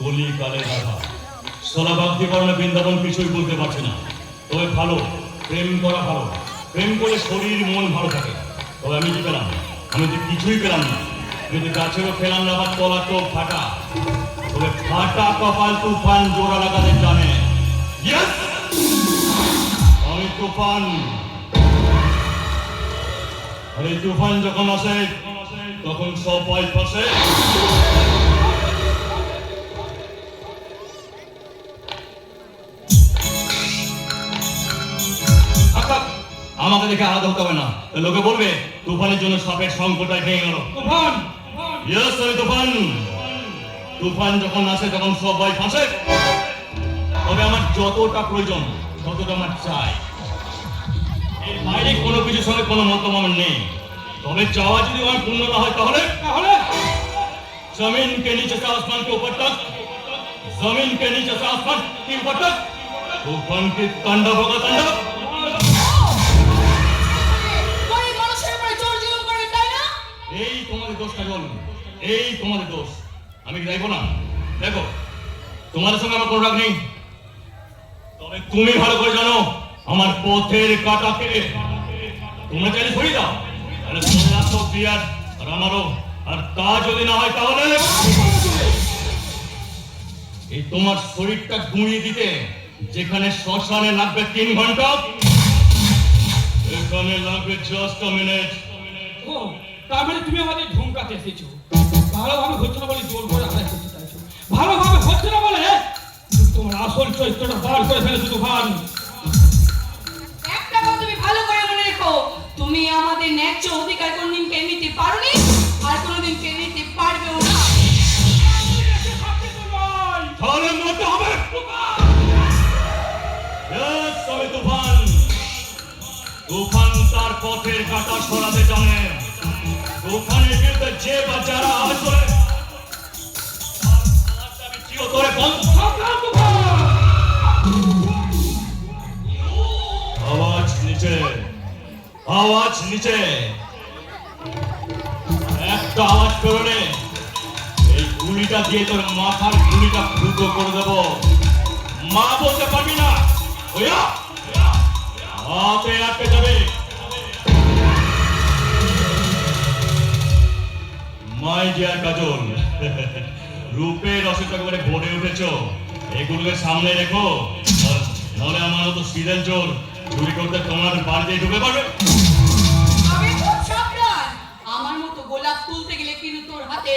কলিকালে রাধা সোলা ভক্তি করণে বৃন্দাবন কিছুই বলতে পারছে না। তবে ভালো প্রেম করা ভালো, প্রেম করে শরীর মন ভালো থাকে। তবে আমি কি পেলাম? আমি তো কিছুই পেলাম না। যদি গাছেরও খেলাম না, আবার তলা তো ফাটা। তবে ফাটা কপাল তুফান জোড়া লাগাতে জানে। আমি তুফান, আর এই তুফান যখন আসে তখন সব ভয় ফাঁসে। আমাকে দেখে আলাদা হতে হবে না, লোকে বলবে তুফানের জন্য সাপের সংকটায় ভেঙে গেল। তুফান, ইয়েস আমি তুফান। তুফান যখন আসে তখন সব ভয় ফাঁসে। তবে আমার যতটা প্রয়োজন ততটা আমার চাই। এর বাইরে কোনো কিছুর সঙ্গে কোনো মতলব আমার নেই। তবে চাওয়া যদি আমার পূর্ণ না হয় তাহলে जमीन के नीचे से आसमान के ऊपर तक, जमीन के नीचे से आसमान के ऊपर तक तूफान की तांडव होगा, तांडव। এই তোমাদের দোষ কাজল, এই তোমাদের দোষ। আমি কি যাইবো না? দেখো তোমাদের সঙ্গে আমার কোনো রাগ নেই। তবে তুমি ভালো করে জানো আমার পথের কাটাকে। তোমরা চাইলে সরিয়ে দাও, তাহলে তোমাদের আসো বিয়ার আর আমারও। আর তা যদি না হয় তাহলে এই তোমার শরীরটা গুঁড়িয়ে দিতে যেখানে শ্মশানে লাগবে 3 ঘন্টা, এখানে লাগবে জাস্ট আ মিনিট। ও তার মানে তুমি আমাদের ধমকাতে এসেছো? ভালোভাবে হচ্ছে না বলে জোর করে আদায় করতে চাইছো? ভালোভাবে হচ্ছে না বলে তোমার আসল চরিত্রটা বার করে ফেলেছো তুফান। একটা কথা তুমি ভালো করে মনে রেখো, তুমি আমাদের ন্যায্য অধিকার কোনদিন কেড়ে নিতে পারোনি, আর কোনদিন কেড়ে নিতে পারবেও না। তাহলে মরতে হবে। তবে তুফান, তুফান তার পথের কাঁটা সরাতে জানে। তুফানের বিরুদ্ধে যে বা যারা আসবে আমি চিরতরে বন্ধ। আওয়াজ নিচে, আওয়াজ নিচে। একটা আওয়াজ করলে এই গুলিটা দিয়ে তোর মাথার গুলিটা ফুটো করে দেবো। মা বলতে পারবি না, ওয়া হাতে আটকে যাবে। মাই ডিয়ার কাজল, রূপের রসে একেবারে ভরে উঠেছ। এগুলোকে সামনে রেখো, নাহলে আমার মতো সিরিয়াল চোর চুরি করতে তোমার বাড়িতে ঢুকে পারবে। আমি খুব সাবধান, আমার মতো গোলাপ তুলতে গেলে কিন্তু তোর হাতে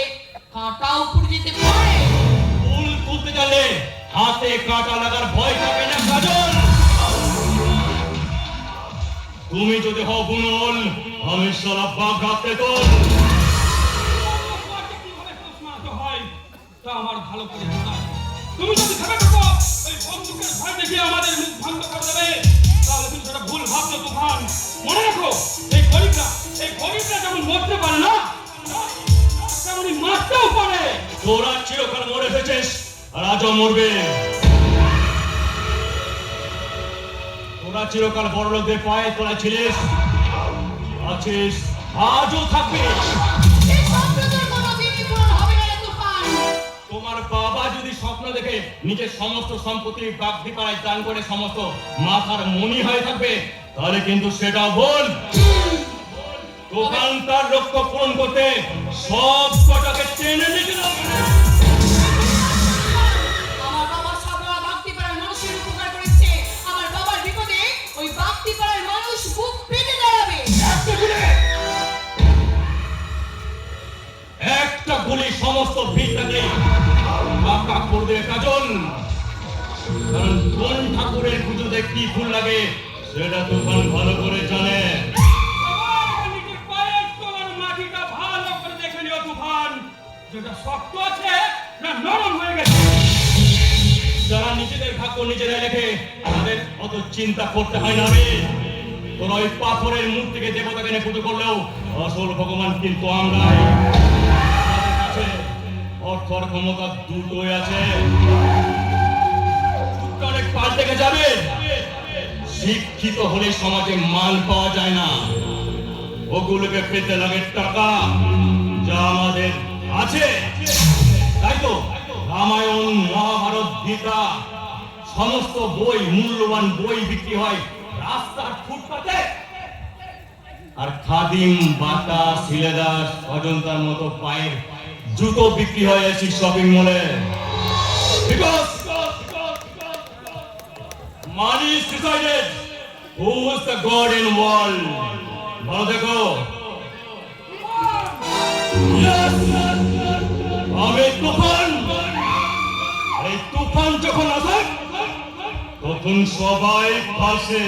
কাঁটা উপরে যেতে পারে। ফুল তুলতে গেলে হাতে কাঁটা লাগার ভয় থাকে না কাজল। তুমি যদি হও বুনল, আমি সারা বাঘ রাখতে তোল। আমার ভালো করে জানা, তুমি যদি ভেবে থাকো এই বন্দুকের ভয় দেখিয়ে আমাদের মুখ বন্ধ করে দেবে, তাহলে তুমি সেটা ভুল ভাবছো তুফান। মনে রাখো এই গরিবরা যেমন মরতে পারে না, তেমনি মারতেও পারে। তোরা চিরকাল মরে এসেছিস আর আজও মরবে। তোরা চিরকাল বড় লোকদের পায়ে তোরা ছিলিস, আছিস, আজও থাকবে। তোমার বাবা যদি স্বপ্ন দেখে নিজের সমস্ত সম্পত্তি বাগদি পাড়ায় দান করে সমস্ত মাথার মনি হয়ে থাকবে, তাহলে কিন্তু সেটা ভুল। তুফান তার লক্ষ্য পূরণ করতে সব কটাকে টেনে নিতে হবে। আমার বাবা সবরা বাগদি পাড়ার মানুষের উপকার করেছে। আমার বাবার বিপদে ওই বাগদি পাড়ার মানুষ বুক পেতে দাঁড়াবে। একটা গুলি সমস্ত ভিড়টাকে কাকা করবে কাজল। কারণ কোন ঠাকুরের পুজোতে কি ফুল লাগে সেটা তুফান ভালো করে জানে। নিজের পায়ের তলার মাটিটা ভালো করে দেখে নিও তুফান, যেটা শক্ত আছে না নরম হয়ে গেছে। যারা নিজেদের ভাগ্য নিজেরাই লেখে তাদের অত চিন্তা করতে হয় না রে। তোর ওই পাথরের মূর্তিকে দেবতাকে নিয়ে পুজো করলেও আসল ভগবান কিন্তু আমরাই। অর্থ আর ক্ষমতা দুটোই আছে, অনেক পাল্টে যাবে। শিক্ষিত হলে সমাজে মান পাওয়া যায় না, ওগুলোকে পেতে লাগে টাকা, যা আমাদের আছে। তাই তো রামায়ণ মহাভারত গীতা সমস্ত বই, মূল্যবান বই বিক্রি হয় রাস্তার ফুটপাতে। আর খাদিম, বাটা, সিলেদাস, অজন্তার মতো পায়ের জুতো বিক্রি হয় এসি শপিং মলে। Because money is decided who is the god in world. বলো দেখো। Yes! আমি তুফান। এই তুফান যখন আসে তখন সবাই ভাসে।